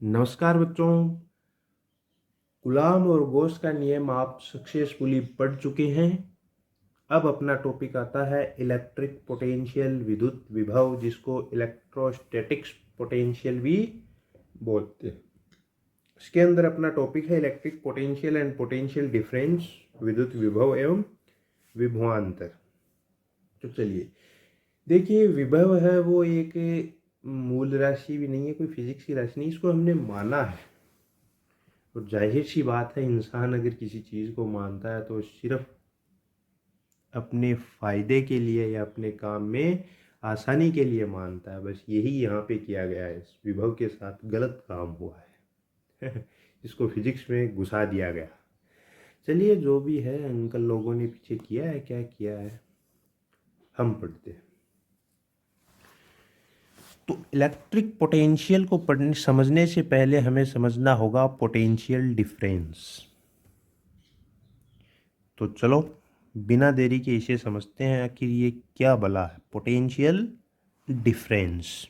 नमस्कार बच्चों। गुलाम और गोश का नियम आप सक्सेसफुली पढ़ चुके हैं। अब अपना टॉपिक आता है इलेक्ट्रिक पोटेंशियल, विद्युत विभव, जिसको इलेक्ट्रोस्टैटिक्स पोटेंशियल भी बोलते हैं। इसके अंदर अपना टॉपिक है electric potential and potential difference, विद्युत विभव एवं विभवांतर। तो चलिए देखिए, विभव है वो एक मूल राशि भी नहीं है, कोई फिजिक्स की राशि नहीं, इसको हमने माना है। और जाहिर सी बात है, इंसान अगर किसी चीज़ को मानता है तो सिर्फ अपने फ़ायदे के लिए या अपने काम में आसानी के लिए मानता है। बस यही यहाँ पे किया गया है। इस विभव के साथ गलत काम हुआ है इसको फिजिक्स में घुसा दिया गया। चलिए, जो भी है, अंकल लोगों ने पीछे किया है, क्या किया है हम पढ़ते हैं। तो इलेक्ट्रिक पोटेंशियल को पढ़ने समझने से पहले हमें समझना होगा पोटेंशियल डिफरेंस। तो चलो बिना देरी के इसे समझते हैं, आखिर ये क्या भला है पोटेंशियल डिफरेंस।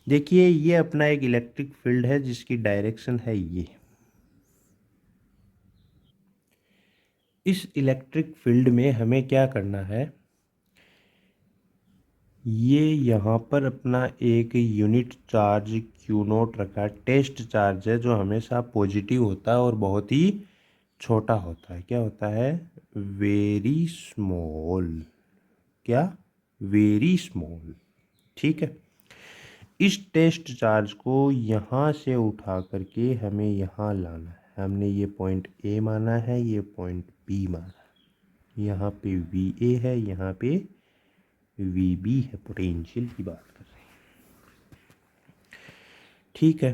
देखिए, ये अपना एक इलेक्ट्रिक फील्ड है जिसकी डायरेक्शन है ये। इस इलेक्ट्रिक फील्ड में हमें क्या करना है, ये यहाँ पर अपना एक यूनिट चार्ज क्यू नोट रखा है। टेस्ट चार्ज है जो हमेशा पॉजिटिव होता है और बहुत ही छोटा होता है। क्या होता है? Very small. क्या? Very small. ठीक है। इस टेस्ट चार्ज को यहाँ से उठा करके हमें यहाँ लाना है। हमने ये पॉइंट ए माना है, ये पॉइंट बी माना है। यहाँ पे वी ए है, यहाँ पे वी बी है। पोटेंशियल की बात कर रहे हैं। ठीक है।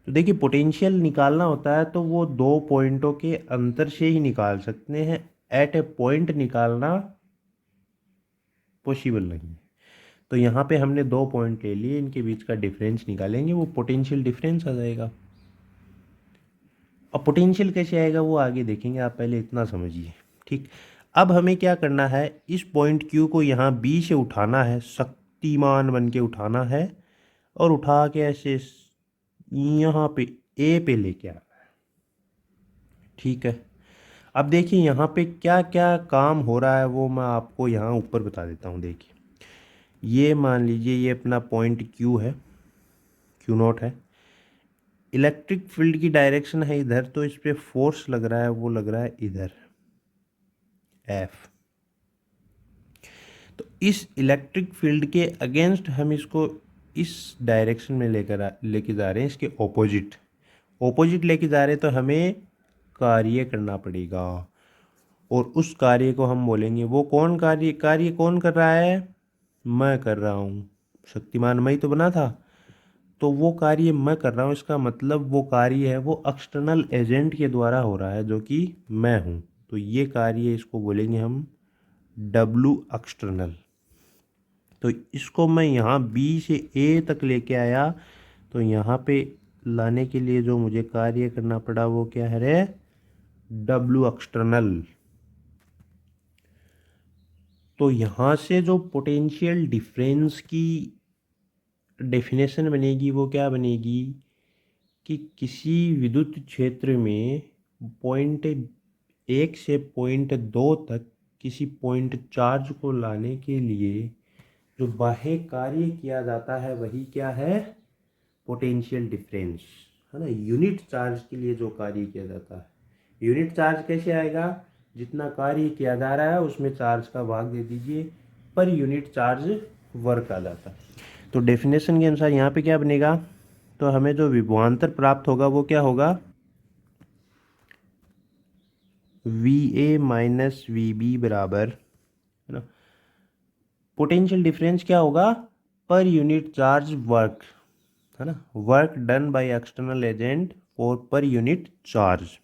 तो देखिए, पोटेंशियल निकालना होता है तो वो दो पॉइंटों के अंतर से ही निकाल सकते हैं। एट ए पॉइंट निकालना पॉसिबल नहीं है। तो यहाँ पे हमने दो पॉइंट ले लिए, इनके बीच का डिफरेंस निकालेंगे, वो पोटेंशियल डिफरेंस आ जाएगा। अब पोटेंशियल कैसे आएगा वो आगे देखेंगे, आप पहले इतना समझिए। ठीक। अब हमें क्या करना है, इस पॉइंट क्यू को यहाँ बी से उठाना है, शक्तिमान बन के उठाना है, और उठा के ऐसे यहाँ पे ए पे लेके आना है। ठीक है। अब देखिए यहाँ पे क्या क्या काम हो रहा है वो मैं आपको यहाँ ऊपर बता देता हूँ। देखिए, ये मान लीजिए ये अपना पॉइंट क्यू है, क्यू नॉट है। इलेक्ट्रिक फील्ड की डायरेक्शन है इधर, तो इस पे फोर्स लग रहा है, वो लग रहा है इधर, एफ। तो इस इलेक्ट्रिक फील्ड के अगेंस्ट हम इसको इस डायरेक्शन में लेके जा रहे हैं, इसके ऑपोजिट लेके जा रहे हैं, तो हमें कार्य करना पड़ेगा। और उस कार्य को हम बोलेंगे, वो कौन कार्य कौन कर रहा है? मैं कर रहा हूँ। शक्तिमान मैं ही तो बना था, तो वो कार्य मैं कर रहा हूँ। इसका मतलब वो कार्य है वो एक्सटर्नल एजेंट के द्वारा हो रहा है, जो कि मैं हूँ। तो ये कार्य, इसको बोलेंगे हम डब्लू एक्सटर्नल। तो इसको मैं यहाँ बी से ए तक लेके आया, तो यहाँ पे लाने के लिए जो मुझे कार्य करना पड़ा वो क्या है रे? W external. तो यहाँ से जो पोटेंशियल डिफरेंस की डेफिनेशन बनेगी वो क्या बनेगी कि किसी विद्युत क्षेत्र में पॉइंट एक से पॉइंट दो तक किसी पॉइंट चार्ज को लाने के लिए जो बाह्य कार्य किया जाता है वही क्या है? पोटेंशियल डिफरेंस है ना। यूनिट चार्ज के लिए जो कार्य किया जाता है, यूनिट चार्ज कैसे आएगा? जितना कार्य किया जा रहा है उसमें चार्ज का भाग दे दीजिए, पर यूनिट चार्ज वर्क आ जाता है। तो डेफिनेशन के अनुसार यहाँ पे क्या बनेगा, तो हमें जो विभवांतर प्राप्त होगा वो क्या होगा? V A minus V B बराबर, है ना, पोटेंशियल डिफरेंस क्या होगा? पर यूनिट चार्ज वर्क, है ना, work done by external agent और पर यूनिट चार्ज।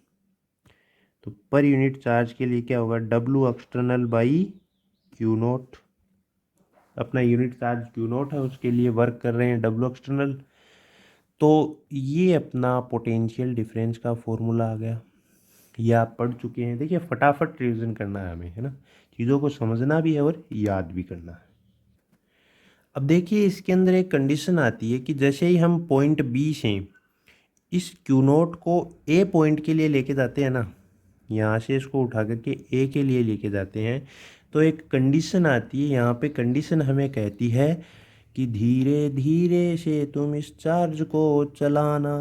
तो पर यूनिट चार्ज के लिए क्या होगा? W external by Q note. अपना यूनिट चार्ज क्यू नोट है, उसके लिए वर्क कर रहे हैं डब्लू एक्सटर्नल। तो ये अपना पोटेंशियल डिफरेंस का फॉर्मूला आ गया। ये आप पढ़ चुके हैं। देखिए, फटाफट रिवीजन करना है हमें, है ना, चीज़ों को समझना भी है और याद भी करना है। अब देखिए इसके अंदर एक कंडीशन आती है कि जैसे ही हम पॉइंट बी से इस क्यू नोट को ए पॉइंट के लिए लेके जाते हैं ना, यहाँ से इसको उठा करके ए के लिए लेके जाते हैं, तो एक कंडीशन आती है। यहाँ पे कंडीशन हमें कहती है कि धीरे धीरे से तुम इस चार्ज को चलाना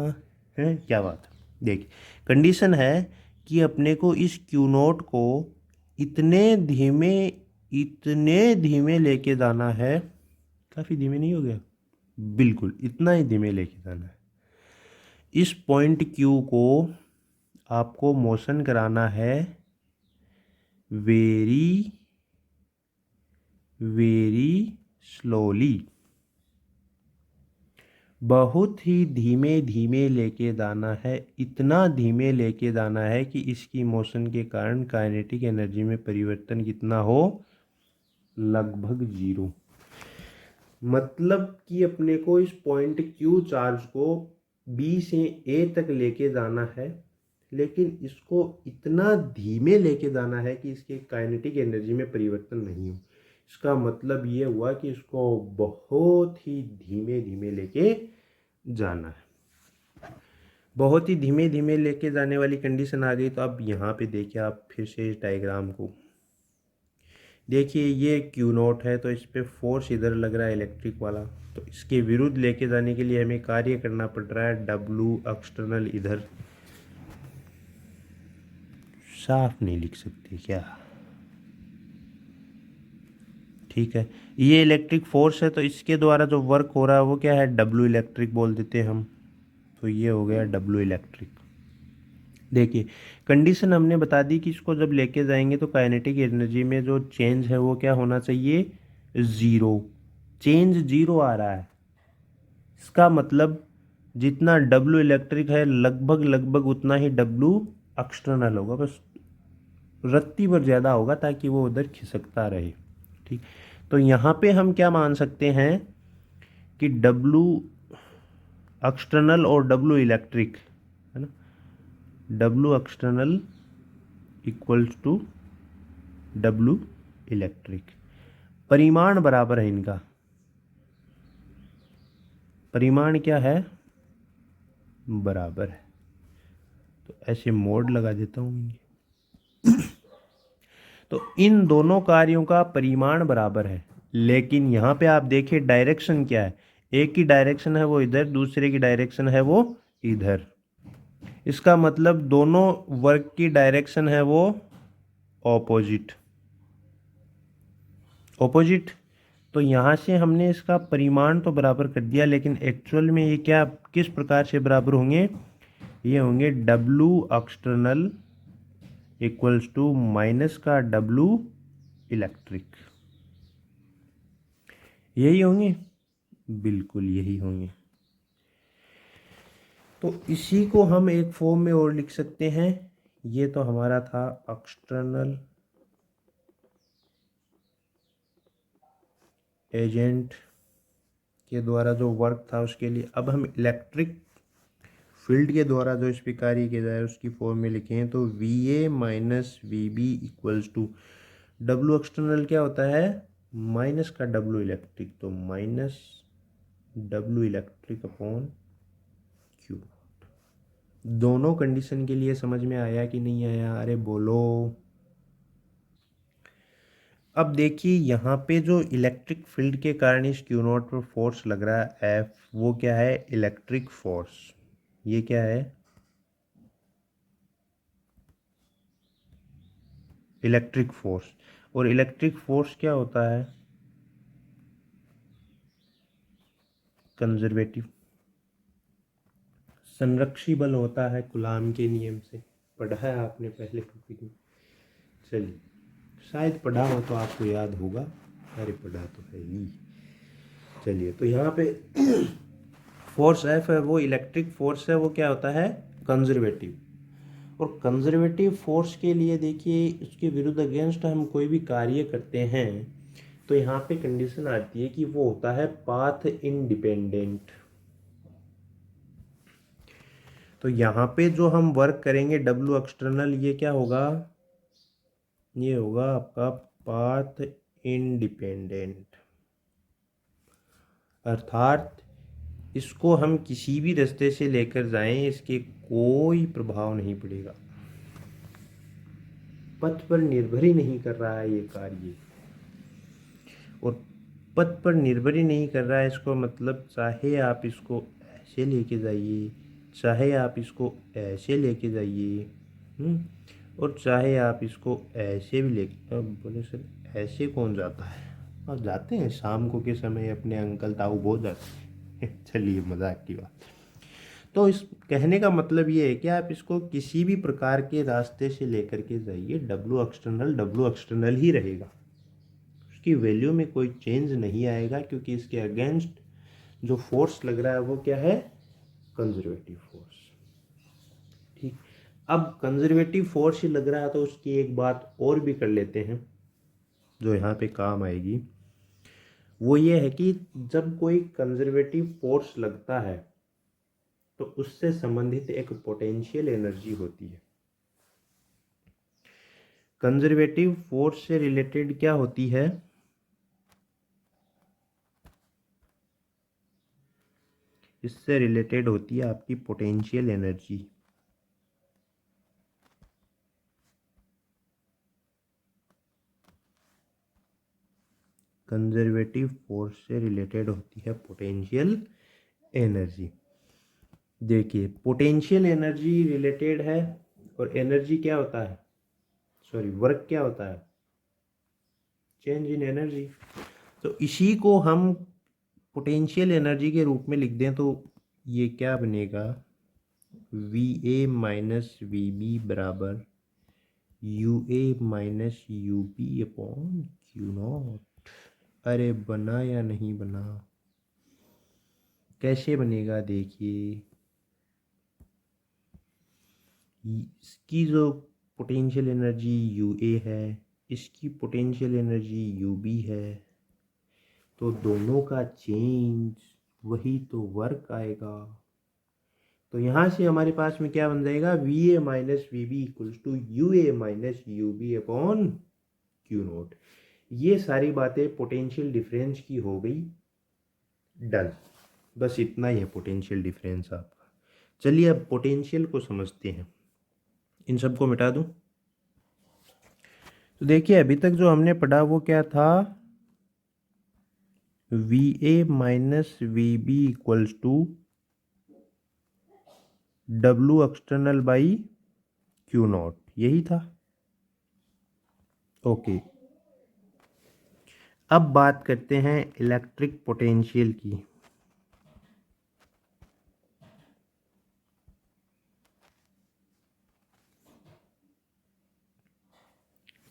है। क्या बात है, देखिए कंडीशन है कि अपने को इस क्यू नोट को इतने धीमे लेके जाना है। काफ़ी धीमे नहीं हो गया? बिल्कुल इतना ही धीमे लेके जाना है। इस पॉइंट क्यू को आपको मोशन कराना है वेरी वेरी स्लोली, बहुत ही धीमे धीमे लेके जाना है। इतना धीमे लेके जाना है कि इसकी मोशन के कारण काइनेटिक एनर्जी में परिवर्तन कितना हो, लगभग 0। मतलब कि अपने को इस पॉइंट क्यू चार्ज को बी से ए तक लेके जाना है, लेकिन इसको इतना धीमे लेके जाना है कि इसके काइनेटिक एनर्जी में परिवर्तन नहीं हो। इसका मतलब ये हुआ कि इसको बहुत ही धीमे धीमे लेके जाना है। बहुत ही धीमे धीमे लेके जाने वाली कंडीशन आ गई। तो अब यहाँ पे देखिए आप फिर से इस डायग्राम को देखिए, ये क्यू नोट है तो इस पर फोर्स इधर लग रहा है इलेक्ट्रिक वाला, तो इसके विरुद्ध लेके जाने के लिए हमें कार्य करना पड़ रहा है डब्लू एक्सटर्नल। इधर साफ नहीं लिख सकते क्या? ठीक है, ये इलेक्ट्रिक फोर्स है तो इसके द्वारा जो वर्क हो रहा है वो क्या है, डब्लू इलेक्ट्रिक बोल देते हैं हम। तो ये हो गया डब्लू इलेक्ट्रिक। देखिए कंडीशन हमने बता दी कि इसको जब लेके जाएंगे तो काइनेटिक एनर्जी में जो चेंज है वो क्या होना चाहिए, 0। चेंज 0 आ रहा है, इसका मतलब जितना डब्लू इलेक्ट्रिक है लगभग लगभग उतना ही डब्लू एक्सटर्नल होगा, बस रत्ती भर ज़्यादा होगा ताकि वो उधर खिसकता रहे। ठीक, तो यहाँ पे हम क्या मान सकते हैं कि डब्लू एक्सटर्नल और डब्लू इलेक्ट्रिक है ना, W external equals to W electric, परिमाण बराबर है इनका। परिमाण क्या है, बराबर है। तो ऐसे मोड लगा देता हूँ। तो इन दोनों कार्यों का परिमाण बराबर है, लेकिन यहाँ पे आप देखिए डायरेक्शन क्या है। एक की डायरेक्शन है वो इधर, दूसरे की डायरेक्शन है वो इधर। इसका मतलब दोनों वर्क की डायरेक्शन है वो ऑपोजिट। तो यहाँ से हमने इसका परिमाण तो बराबर कर दिया, लेकिन एक्चुअल में ये क्या किस प्रकार से बराबर होंगे, ये होंगे W external equals to minus का डब्लू इलेक्ट्रिक। यही होंगे, बिल्कुल यही होंगे। तो इसी को हम एक फॉर्म में और लिख सकते हैं। ये तो हमारा था एक्सटर्नल एजेंट के द्वारा जो वर्क था उसके लिए। अब हम इलेक्ट्रिक फील्ड के द्वारा जो इस पर कार्य किया जाए उसकी फॉर्म में लिखें तो V A minus V B equals to W external क्या होता है, माइनस का डब्लू इलेक्ट्रिक, तो minus W electric upon Q. दोनों कंडीशन के लिए समझ में आया कि नहीं आया, अरे बोलो। अब देखिए यहाँ पे जो इलेक्ट्रिक फील्ड के कारण इस क्यू नॉट पर फोर्स लग रहा है एफ, वो क्या है, इलेक्ट्रिक फोर्स। ये क्या है, इलेक्ट्रिक फोर्स। और इलेक्ट्रिक फोर्स क्या होता है, कंजर्वेटिव, संरक्षी बल होता है कूलाम के नियम से। पढ़ा है आपने पहले टॉपिक में। चलिए, शायद पढ़ा हो तो आपको याद होगा, अरे पढ़ा तो है ही। चलिए, तो यहाँ पे फोर्स एफ है वो इलेक्ट्रिक फोर्स है, वो क्या होता है, कंजर्वेटिव। और कंजर्वेटिव फोर्स के लिए देखिए उसके विरुद्ध अगेंस्ट हम कोई भी कार्य करते हैं तो यहाँ पे कंडीशन आती है कि वो होता है पाथ इंडिपेंडेंट। तो यहाँ पे जो हम वर्क करेंगे डब्लू एक्सटर्नल, ये क्या होगा, ये होगा आपका पाथ इंडिपेंडेंट। अर्थात इसको हम किसी भी रास्ते से लेकर जाएं, इसके कोई प्रभाव नहीं पड़ेगा, पथ पर निर्भर ही नहीं कर रहा है ये कार्य। और पथ पर निर्भर ही नहीं कर रहा है, इसको मतलब चाहे आप इसको ऐसे लेके जाइए, चाहे आप इसको ऐसे लेके जाइए, और चाहे आप इसको ऐसे भी ले। अब बोले सर ऐसे कौन जाता है? और जाते हैं शाम को के समय, अपने अंकल ताऊ बहुत जाते हैं चलिए मजाक की बात। तो इस कहने का मतलब ये है कि आप इसको किसी भी प्रकार के रास्ते से लेकर के जाइए, डब्लू एक्सटर्नल ही रहेगा, उसकी वैल्यू में कोई चेंज नहीं आएगा, क्योंकि इसके अगेंस्ट जो फोर्स लग रहा है वो क्या है? Conservative force. ठीक, अब कंजर्वेटिव फोर्स ही लग रहा है तो उसकी एक बात और भी कर लेते हैं जो यहाँ पे काम आएगी। वो ये है कि जब कोई कंजर्वेटिव फोर्स लगता है तो उससे संबंधित एक पोटेंशियल एनर्जी होती है। कंजर्वेटिव फोर्स से रिलेटेड क्या होती है? इससे रिलेटेड होती है आपकी पोटेंशियल एनर्जी। कंजर्वेटिव फोर्स से रिलेटेड होती है पोटेंशियल एनर्जी। देखिए पोटेंशियल एनर्जी रिलेटेड है, और एनर्जी क्या होता है, सॉरी वर्क क्या होता है? Change in energy. तो इसी को हम पोटेंशियल एनर्जी के रूप में लिख दें तो ये क्या बनेगा? V A minus V B बराबर U A minus U B upon Q naught. अरे बना या नहीं बना? कैसे बनेगा देखिए, इसकी जो पोटेंशियल एनर्जी यू ए है, इसकी पोटेंशियल एनर्जी यू बी है, तो दोनों का चेंज वही तो वर्क आएगा। तो यहाँ से हमारे पास में क्या बन जाएगा? V A minus V B equals to U A minus U B upon Q naught. ये सारी बातें पोटेंशियल डिफरेंस की हो गई, डन। बस इतना ही है पोटेंशियल डिफरेंस आपका। चलिए अब पोटेंशियल को समझते हैं। इन सबको मिटा दूं तो देखिए अभी तक जो हमने पढ़ा वो क्या था? V A minus V B equals to W external by Q naught, यही था। ओके, अब बात करते हैं इलेक्ट्रिक पोटेंशियल की।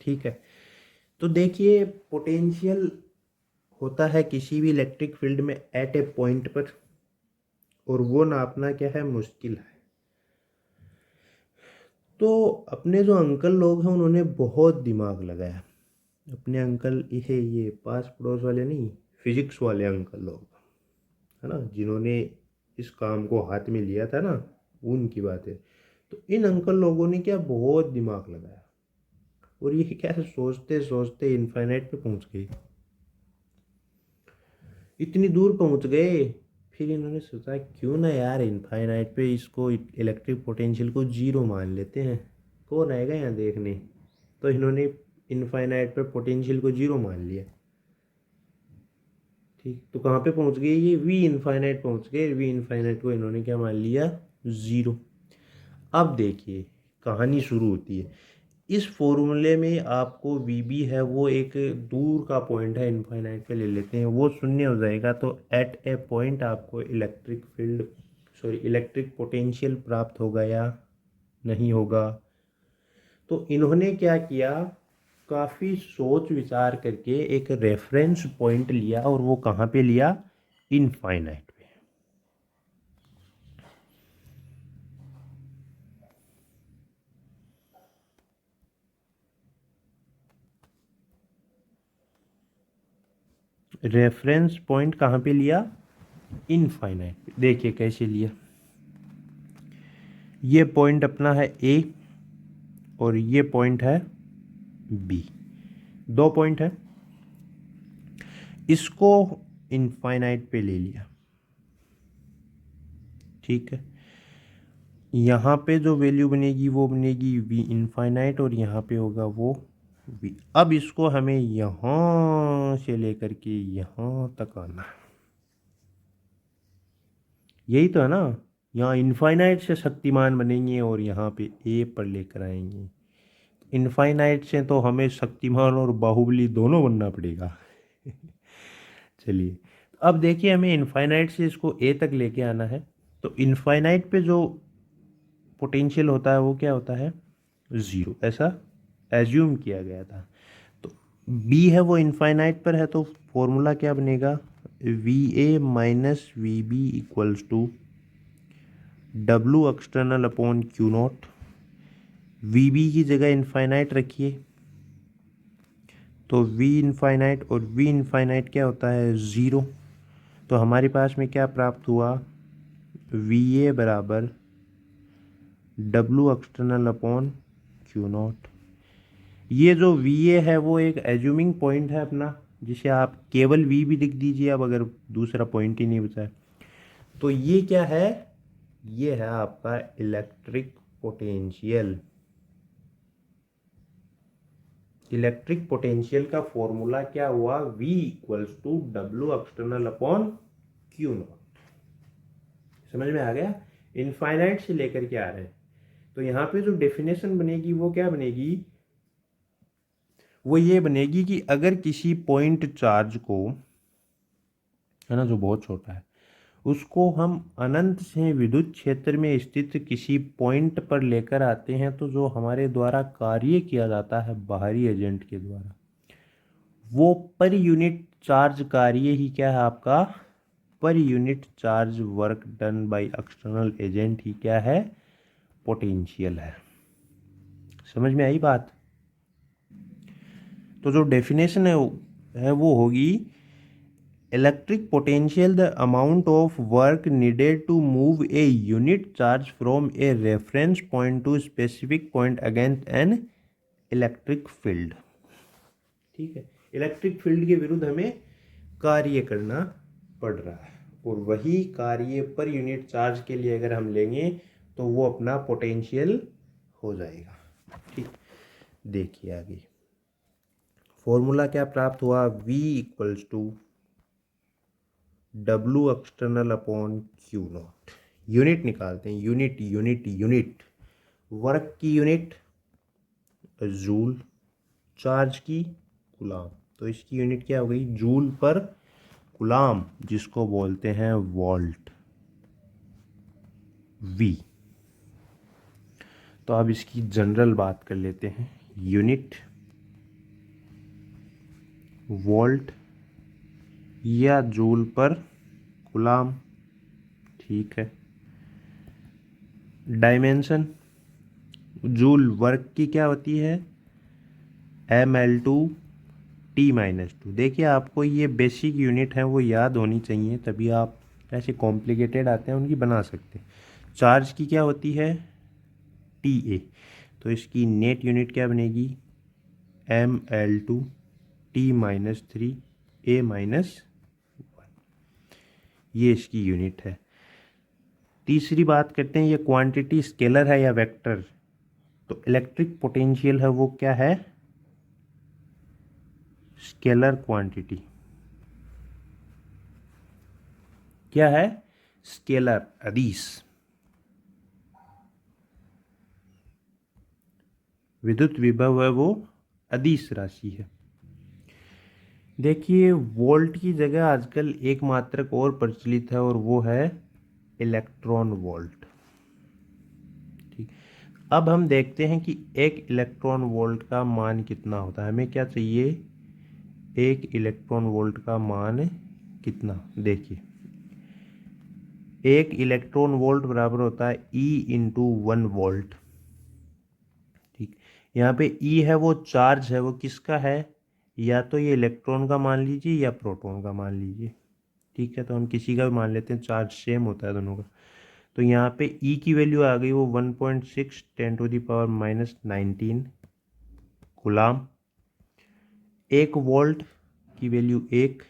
ठीक है, तो देखिए पोटेंशियल होता है किसी भी इलेक्ट्रिक फील्ड में एट ए पॉइंट पर, और वो नापना क्या है? मुश्किल है। तो अपने जो अंकल लोग हैं उन्होंने बहुत दिमाग लगाया। अपने अंकल ये पास पड़ोस वाले नहीं, फिजिक्स वाले अंकल लोग है ना, जिन्होंने इस काम को हाथ में लिया था ना, उनकी बात है। तो इन अंकल लोगों ने क्या बहुत दिमाग लगाया, और ये क्या सोचते सोचते इनफाइनाइट पे पहुंच गए। इतनी दूर पहुंच गए, फिर इन्होंने सोचा क्यों ना यार इनफाइनाइट पे इसको इलेक्ट्रिक पोटेंशियल को जीरो मान लेते हैं, कौन आएगा यहाँ देखने। तो इन्होंने इनफाइनाइट पे पोटेंशियल को जीरो मान लिया। ठीक, तो कहाँ पे पहुंच गए? ये वी इनफाइनाइट पहुंच गए। वी इनफाइनाइट को इन्होंने क्या मान लिया? जीरो। अब देखिए कहानी शुरू होती है। इस फॉर्मूले में आपको वी बी है वो एक दूर का पॉइंट है, इनफाइनाइट पे ले लेते हैं, वो शून्य हो जाएगा। तो एट ए पॉइंट आपको इलेक्ट्रिक फील्ड इलेक्ट्रिक पोटेंशियल प्राप्त होगा या नहीं होगा? तो इन्होंने क्या किया, काफ़ी सोच विचार करके एक रेफरेंस पॉइंट लिया, और वो कहाँ पे लिया? इनफाइनाइट पे। रेफरेंस पॉइंट कहाँ पे लिया? इनफाइनाइट पे। देखिए कैसे लिया। ये पॉइंट अपना है ए, और ये पॉइंट है बी, दो पॉइंट है। इसको इनफाइनाइट पे ले लिया, ठीक है। यहाँ पे जो वैल्यू बनेगी वो बनेगी वी इनफाइनाइट और यहाँ पे होगा वो वी। अब इसको हमें यहाँ से लेकर के यहाँ तक आना है, यही तो है ना। यहाँ इनफाइनाइट से शक्तिमान बनेंगे और यहाँ पे ए पर लेकर आएंगे। इनफाइनाइट से तो हमें शक्तिमान और बाहुबली दोनों बनना पड़ेगा। चलिए, अब देखिए हमें इनफाइनाइट से इसको ए तक लेके आना है। तो इनफाइनाइट पे जो पोटेंशियल होता है वो क्या होता है, ज़ीरो, ऐसा एज्यूम किया गया था। तो बी है वो इनफाइनाइट पर है, तो फॉर्मूला क्या बनेगा, V A minus V B equals to W external upon Q naught. V B की जगह इनफाइनाइट रखिए, तो वी इनफाइनाइट और वी इनफाइनाइट क्या होता है, ज़ीरो। तो हमारे पास में क्या प्राप्त हुआ, वी ए बराबर W external upon Q not. ये जो वी ए है वो एक एज्यूमिंग पॉइंट है अपना, जिसे आप केवल वी भी लिख दीजिए अब, अगर दूसरा पॉइंट ही नहीं बचा है। तो ये क्या है, ये है आपका इलेक्ट्रिक पोटेंशियल। इलेक्ट्रिक पोटेंशियल का फॉर्मूला क्या हुआ, V equals to W external upon Q naught. समझ में आ गया, इनफाइनाइट से लेकर के आ रहे हैं। तो यहाँ पे जो डेफिनेशन बनेगी वो क्या बनेगी, वो ये बनेगी कि अगर किसी पॉइंट चार्ज को, है ना, जो बहुत छोटा है, उसको हम अनंत से विद्युत क्षेत्र में स्थित किसी पॉइंट पर लेकर आते हैं, तो जो हमारे द्वारा कार्य किया जाता है बाहरी एजेंट के द्वारा, वो पर यूनिट चार्ज कार्य ही क्या है आपका, पर unit charge work done by external agent ही क्या है, पोटेंशियल है। समझ में आई बात। तो जो डेफिनेशन है वो होगी, electric potential the amount of work needed to move a unit charge from a reference point to specific point against an electric field. ठीक है, इलेक्ट्रिक फील्ड के विरुद्ध हमें कार्य करना पड़ रहा है, और वही कार्य पर यूनिट चार्ज के लिए अगर हम लेंगे तो वो अपना पोटेंशियल हो जाएगा। ठीक, देखिए आगे फॉर्मूला क्या प्राप्त हुआ, V equals to W external upon Q naught. Unit निकालते हैं, यूनिट यूनिट यूनिट, वर्क की यूनिट जूल, चार्ज की कूलाम, तो इसकी यूनिट क्या हो गई, जूल पर कूलाम, जिसको बोलते हैं वोल्ट, V। तो अब इसकी जनरल बात कर लेते हैं, यूनिट वोल्ट या जूल पर कूलाम, ठीक है। डायमेंशन, जूल वर्क की क्या होती है, mL/T-2। देखिए आपको ये बेसिक यूनिट है वो याद होनी चाहिए, तभी आप ऐसे कॉम्प्लिकेटेड आते हैं उनकी बना सकते हैं। चार्ज की क्या होती है, TA, तो इसकी नेट यूनिट क्या बनेगी, mL/T-3A-1, ये इसकी यूनिट है। तीसरी बात करते हैं, ये क्वांटिटी स्केलर है या वेक्टर, तो इलेक्ट्रिक पोटेंशियल है वो क्या है, स्केलर क्वांटिटी। क्या है, स्केलर, अदिश। विद्युत विभव है वो अदिश राशि है। देखिए वोल्ट की जगह आजकल एक मात्रक और प्रचलित है और वो है इलेक्ट्रॉन वोल्ट। ठीक, अब हम देखते हैं कि एक इलेक्ट्रॉन वोल्ट का मान कितना होता है। हमें क्या चाहिए, एक इलेक्ट्रॉन वोल्ट का मान कितना। देखिए एक इलेक्ट्रॉन वोल्ट बराबर होता है E/1 वोल्ट। ठीक, यहाँ पे E है वो चार्ज है, वो किसका है, या तो ये इलेक्ट्रॉन का मान लीजिए या प्रोटॉन का मान लीजिए। ठीक है, तो हम किसी का भी मान लेते हैं, चार्ज सेम होता है दोनों का। तो यहाँ पे E की वैल्यू आ गई वो 1.6 10⁻⁻19 कूलाम। एक वोल्ट की वैल्यू 1,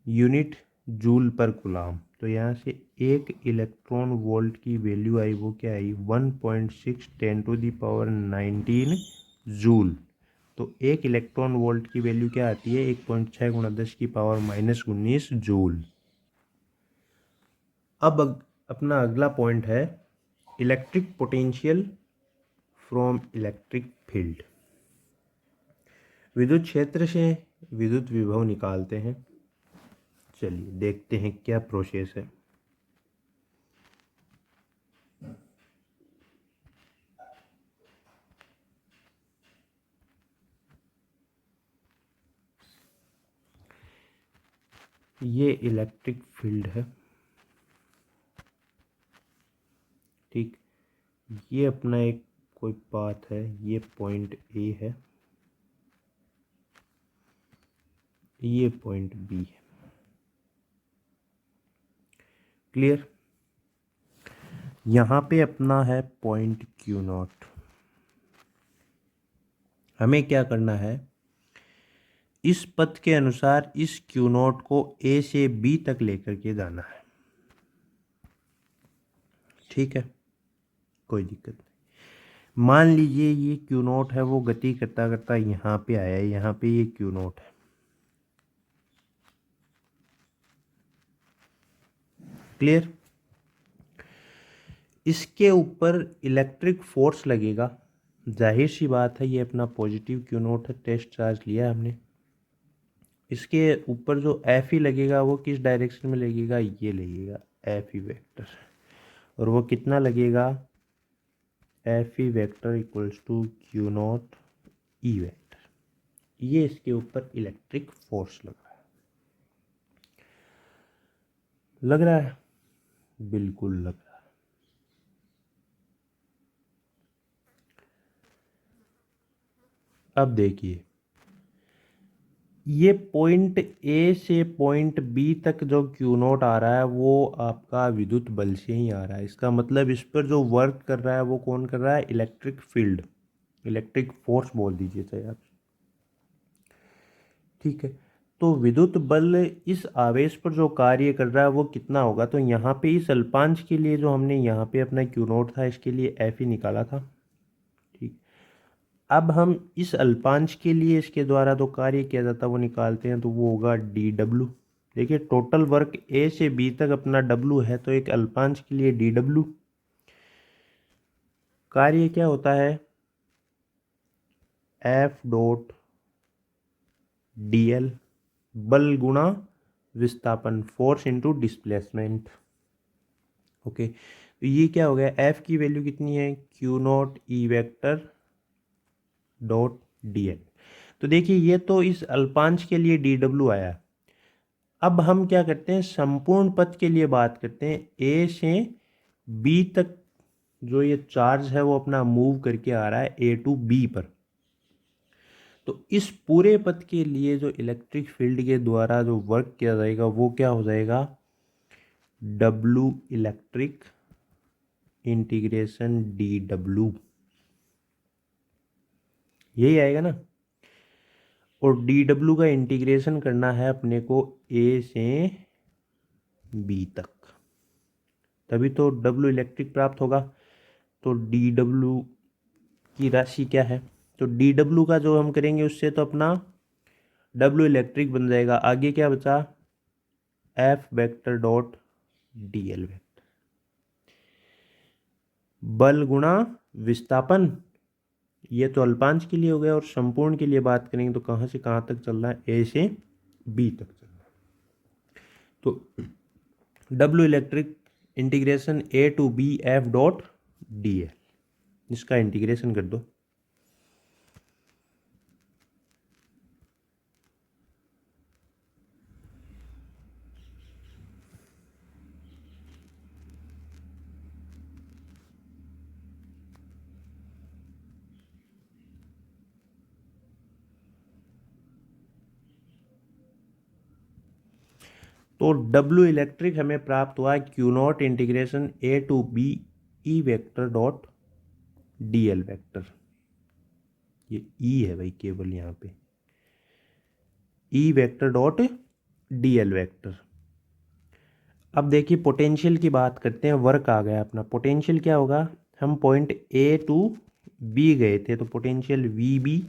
यूनिट जूल पर कूलाम। तो यहाँ से एक इलेक्ट्रॉन वोल्ट की वैल्यू आई, वो क्या आई, 1.6 10⁻19 जूल। तो एक इलेक्ट्रॉन वोल्ट की वैल्यू क्या आती है, 1.6 गुणा 10⁻−19 जूल। अब अपना अगला पॉइंट है electric potential from electric field. विद्युत क्षेत्र से विद्युत विभव निकालते हैं। चलिए देखते हैं क्या प्रोसेस है। ये इलेक्ट्रिक फील्ड है, ठीक। ये अपना एक कोई पाथ है, ये पॉइंट ए है, ये पॉइंट बी है। क्लियर। यहाँ पे अपना है पॉइंट क्यू नॉट। हमें क्या करना है, इस पथ के अनुसार इस क्यू नॉट को ए से बी तक लेकर के जाना है, ठीक है, कोई दिक्कत नहीं। मान लीजिए ये क्यू नॉट है, वो गति करता करता यहाँ पे आया है, यहाँ पे ये क्यू नॉट है। क्लियर। इसके ऊपर इलेक्ट्रिक फोर्स लगेगा, जाहिर सी बात है, ये अपना पॉजिटिव क्यू नॉट है, टेस्ट चार्ज लिया है हमने। इसके ऊपर जो एफ ही लगेगा वो किस डायरेक्शन में लगेगा, ये लगेगा एफ ई वेक्टर। और वो कितना लगेगा, F E vector equals to Q naught E vector. ये इसके ऊपर इलेक्ट्रिक फोर्स लग रहा है। लग रहा है, बिल्कुल लग रहा है। अब देखिए, ये पॉइंट ए से पॉइंट बी तक जो क्यू नॉट आ रहा है वो आपका विद्युत बल से ही आ रहा है। इसका मतलब इस पर जो वर्क कर रहा है वो कौन कर रहा है, इलेक्ट्रिक फील्ड, इलेक्ट्रिक फोर्स बोल दीजिए चाहे आप, ठीक है। तो विद्युत बल इस आवेश पर जो कार्य कर रहा है वो कितना होगा, तो यहाँ पे इस अल्पांश के लिए जो हमने यहाँ पे अपना क्यू नॉट था, इसके लिए एफ ही निकाला था, ठीक। अब हम इस अल्पांश के लिए इसके द्वारा जो कार्य किया जाता है वो निकालते हैं, तो वो होगा डी डब्ल्यू। देखिए टोटल वर्क ए से बी तक अपना डब्ल्यू है, तो एक अल्पांश के लिए डी डब्ल्यू। कार्य क्या होता है, एफ डॉट डी एल, बल गुणा विस्थापन, फोर्स इंटू डिस्प्लेसमेंट। ओके, तो ये क्या हो गया, एफ की वैल्यू कितनी है, Q naught E vector dot D L. तो देखिए ये तो इस अल्पांश के लिए डी डब्ल्यू आया। अब हम क्या करते हैं, संपूर्ण पथ के लिए बात करते हैं। ए से बी तक जो ये चार्ज है वो अपना मूव करके आ रहा है ए टू बी पर। तो इस पूरे पथ के लिए जो इलेक्ट्रिक फील्ड के द्वारा जो वर्क किया जाएगा वो क्या हो जाएगा, W electric integration D W, यही आएगा ना। और डी डब्ल्यू का इंटीग्रेशन करना है अपने को ए से बी तक, तभी तो डब्ल्यू इलेक्ट्रिक प्राप्त होगा। तो डी डब्ल्यू की राशि क्या है, तो डी डब्ल्यू का जो हम करेंगे उससे तो अपना डब्ल्यू इलेक्ट्रिक बन जाएगा। आगे क्या बचा, F vector dot D L vector, बल गुणा विस्थापन। ये तो अल्पांश के लिए हो गया, और संपूर्ण के लिए बात करेंगे तो कहाँ से कहाँ तक चल रहा है, ए से बी तक चल रहा है। तो W electric integration A to B F dot D L, इसका इंटीग्रेशन कर दो। तो डब्ल्यू इलेक्ट्रिक हमें प्राप्त हुआ Q naught integration A to B E vector dot D L vector. ये ई है भाई केवल यहाँ पे, E vector dot DL vector. अब देखिए पोटेंशियल की बात करते हैं, वर्क आ गया अपना। पोटेंशियल क्या होगा, हम पॉइंट ए टू बी गए थे तो potential V B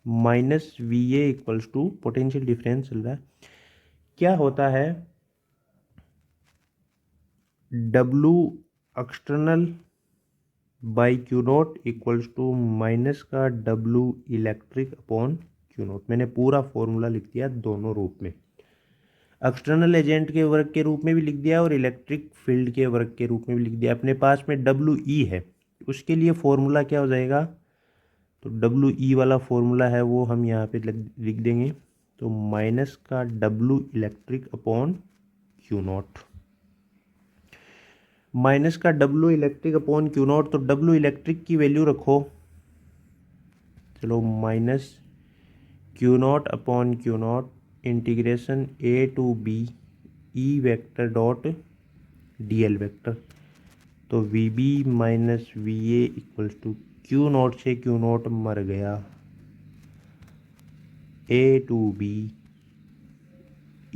minus V A equals to, potential difference चल रहा है, क्या होता है W external by Q naught equals to minus का W electric upon Q naught. मैंने पूरा फॉर्मूला लिख दिया दोनों रूप में, एक्सटर्नल एजेंट के वर्क के रूप में भी लिख दिया और इलेक्ट्रिक फील्ड के वर्क के रूप में भी लिख दिया। अपने पास में डब्लू ई है, उसके लिए फॉर्मूला क्या हो जाएगा, तो डब्लू ई वाला फॉर्मूला है वो हम यहाँ पे लिख देंगे, तो माइनस का W electric upon Q naught. Minus का W electric upon Q naught, तो डब्लू इलेक्ट्रिक की वैल्यू रखो, चलो minus Q naught upon Q naught integration A to B E vector dot D L vector. तो V B minus V A equals to Q naught से Q naught मर गया, A to B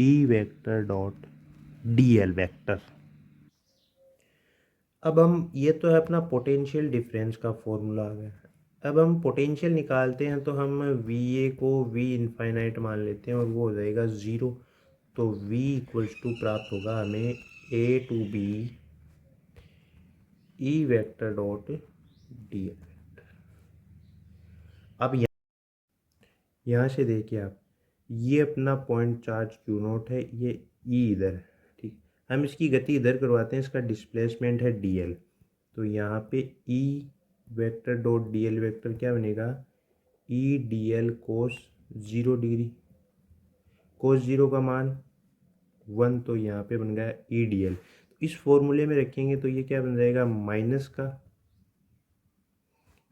E vector dot D L vector. अब हम, ये तो है अपना पोटेंशियल डिफरेंस का फॉर्मूला आ गया। अब हम पोटेंशियल निकालते हैं तो हम वी ए को वी इनफाइनाइट मान लेते हैं और वो हो जाएगा ज़ीरो। तो v इक्वल्स टू प्राप्त होगा हमें A to B E vector dot D L vector. अब यहाँ से देखिए आप, ये अपना पॉइंट चार्ज क्यू नोट है, ये ई इधर है, ठीक। हम इसकी गति इधर करवाते हैं, इसका डिस्प्लेसमेंट है डी एल। तो यहाँ पे E vector dot D L vector क्या बनेगा, E D L cos 0 degree, कोस 0 का मान 1, तो यहाँ पे बन गया ई डी एल। इस फॉर्मूले में रखेंगे तो ये क्या बन जाएगा, माइनस का,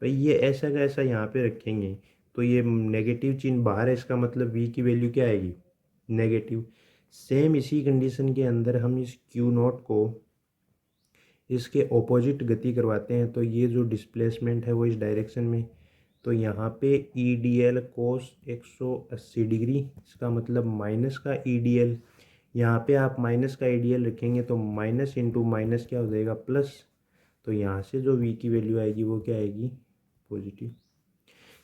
भाई ये ऐसा का ऐसा यहाँ पे रखेंगे तो ये नेगेटिव चिन्ह बाहर है, इसका मतलब v की वैल्यू क्या आएगी, नेगेटिव। सेम इसी कंडीशन के अंदर हम इस q नॉट को इसके ऑपोजिट गति करवाते हैं, तो ये जो डिस्प्लेसमेंट है वो इस डायरेक्शन में, तो यहाँ पे E D L cos 180 degree, इसका मतलब माइनस का ई डी एल। यहाँ पे आप माइनस का ई डी एल रखेंगे तो माइनस इंटू माइनस क्या हो जाएगा, प्लस। तो यहाँ से जो v की वैल्यू आएगी वो क्या आएगी, पॉजिटिव।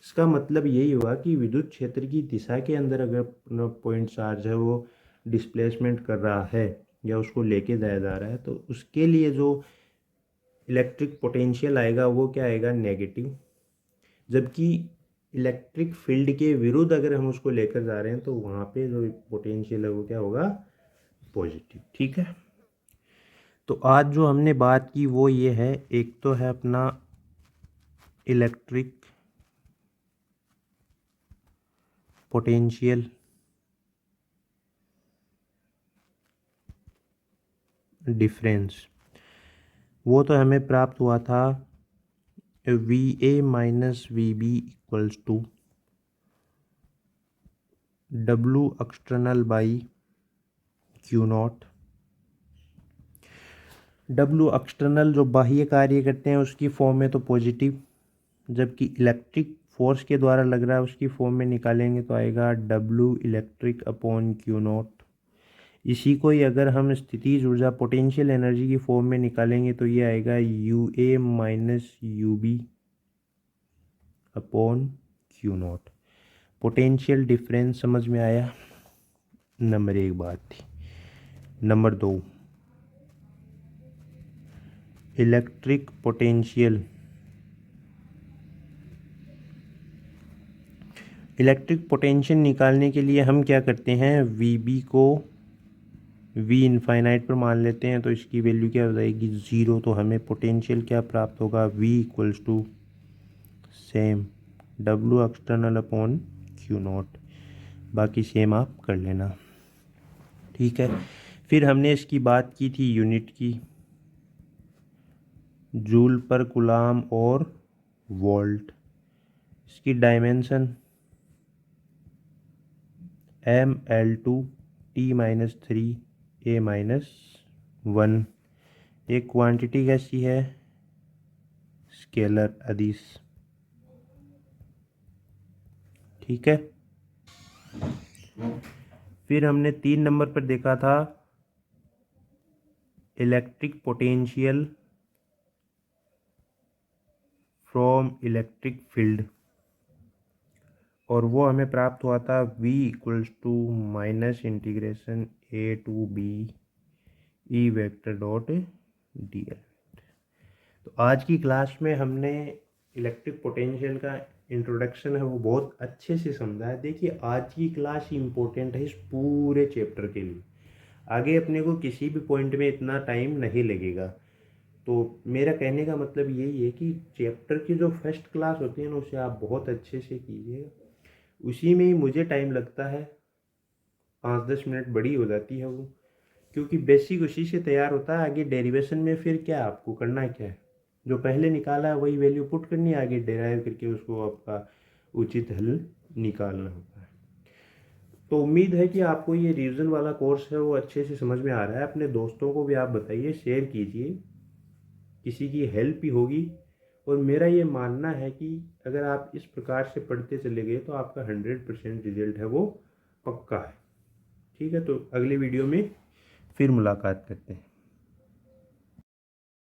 इसका मतलब यही हुआ कि विद्युत क्षेत्र की दिशा के अंदर अगर अपना पॉइंट चार्ज है वो डिस्प्लेसमेंट कर रहा है या उसको लेके जाया जा रहा है, तो उसके लिए जो इलेक्ट्रिक पोटेंशियल आएगा वो क्या आएगा, नेगेटिव। जबकि इलेक्ट्रिक फील्ड के विरुद्ध अगर हम उसको लेकर जा रहे हैं तो वहाँ पे जो पोटेंशियल है वो क्या होगा, पॉजिटिव। ठीक है, तो आज जो हमने बात की वो ये है, एक तो है अपना इलेक्ट्रिक पोटेंशियल डिफरेंस, वो तो हमें प्राप्त हुआ था V A minus V B equals to W external by Q naught. W external जो बाह्य कार्य करते हैं उसकी फॉर्म में तो पॉजिटिव, जबकि इलेक्ट्रिक फोर्स के द्वारा लग रहा है उसकी फॉर्म में निकालेंगे तो आएगा W electric upon Q not. इसी को ही अगर हम स्थितिज ऊर्जा पोटेंशियल एनर्जी की फॉर्म में निकालेंगे तो ये आएगा U A minus U B upon Q naught. Potential difference समझ में आया, नंबर 1 बात थी। Number 2, electric potential, electric potential निकालने के लिए हम क्या करते हैं, वी बी को वी इनफाइनाइट पर मान लेते हैं, तो इसकी वैल्यू क्या हो जाएगी, 0। तो हमें पोटेंशियल क्या प्राप्त होगा, V equals to same W external upon Q naught. बाकी सेम आप कर लेना, ठीक है। फिर हमने इसकी बात की थी यूनिट की, जूल पर कूलाम और वोल्ट। इसकी डायमेंशन mL2T-3 A-1। एक क्वांटिटी कैसी है, स्केलर अदिश, ठीक है। फिर हमने 3 नंबर पर देखा था electric potential from electric field, और वो हमें प्राप्त हुआ था v equals to minus integration a to b E vector dot D L. तो आज की क्लास में हमने इलेक्ट्रिक पोटेंशियल का इंट्रोडक्शन है वो बहुत अच्छे से समझा है। देखिए आज की क्लास इम्पोर्टेंट है इस पूरे चैप्टर के लिए, आगे अपने को किसी भी पॉइंट में इतना टाइम नहीं लगेगा। तो मेरा कहने का मतलब यही है कि चैप्टर की जो फर्स्ट क्लास होती है ना उसे आप बहुत अच्छे से कीजिएगा, उसी में ही मुझे टाइम लगता है, 5-10 मिनट बड़ी हो जाती है वो, क्योंकि बेसिक उसी से तैयार होता है। आगे डेरिवेशन में फिर क्या आपको करना है, क्या है जो पहले निकाला है वही वैल्यू पुट करनी है, आगे डेराइव करके उसको आपका उचित हल निकालना होता है। तो उम्मीद है कि आपको ये रिवीजन वाला कोर्स है वो अच्छे से समझ में आ रहा है। अपने दोस्तों को भी आप बताइए, शेयर कीजिए, किसी की हेल्प ही होगी। और मेरा ये मानना है कि अगर आप इस प्रकार से पढ़ते चले गए तो आपका 100% रिजल्ट है वो पक्का है। ठीक है, तो अगले वीडियो में फिर मुलाकात करते हैं।